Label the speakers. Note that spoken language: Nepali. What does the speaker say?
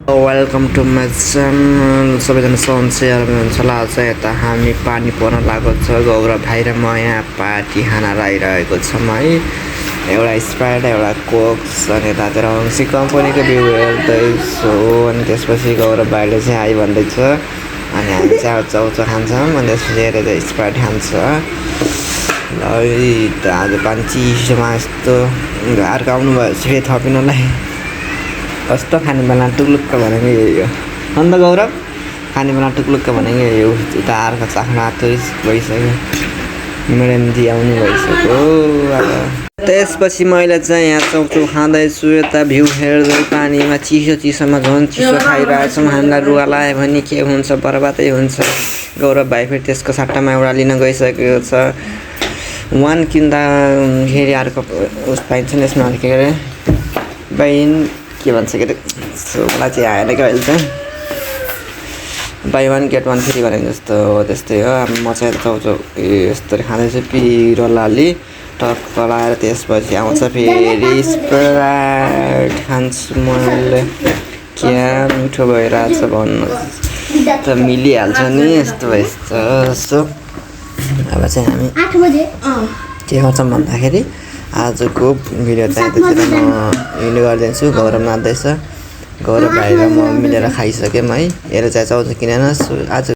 Speaker 1: Welcome to my channel. सबैजना सन्चै हुनुहुन्छ होला। आज यता हामी पानी पर्न लागेको छ। गौरव भाइ र म यहाँ पार्टी खाना लगाइरहेको छौँ है। एउटा स्प्राइट एउटा कोक्स अनि यतातिर हङ्सी कम्पनीको भ्यू हेर्दैछु। अनि त्यसपछि गौरव भाइले चाहिँ आइ भन्दैछ अनि हामी चाहिँ चाउचाउ खान्छौँ अनि त्यसपछि हेरेर चाहिँ स्प्राइट खान्छ। ल त आज पानी चिसोमा यस्तो घरको आउनु भयो फेरि थपिनुलाई कस्तो खाने बेला टुक्लुक्क भनेको यही हो। अन्त गौरव खाने बेला टुक्लुक्क भनेको यही हो। उता अर्को चाख्न आँट्दै भइसक्यो। म्याडम जी आउनु भइसक्यो अब। त्यसपछि मैले चाहिँ यहाँ चाउचाउ खाँदैछु। यता भ्यू हेर्दै पानीमा चिसोमा झन् चिसो खाइरहेछौँ। हामीलाई रुवा लाग्यो भने के हुन्छ, बर्बादै हुन्छ। गौरव भाइ फेरि त्यसको सट्टामा एउटा लिन गइसकेको छ। वान किन्दाखेरि अर्को उस पाइन्छ नि यसमा के अरे बहिन के भन्छ के अरे मलाई चाहिँ आएन क्या अहिले चाहिँ buy one get one free भनेको जस्तो हो। त्यस्तै हो। अब म चाहिँ चाउचाउ यस्तरी खाँदैछु पिरो लाली टक्क लाएर त्यसपछि आउँछ फेरि स्प्राइट खान्छु मैले। क्या मिठो भइरहेछ भन्नु त मिलिहाल्छ नि यस्तो यस्तो। अब चाहिँ हामी के गर्छौँ भन्दाखेरि आजको भिडियो चाहिँ त्यतिर म इन्ड गरिदिन्छु। गौरव नाच्दैछ। गौरव भाइ र म मिलेर खाइसक्यौँ है। हेर चाहिँ चाउचाउ किनेन आज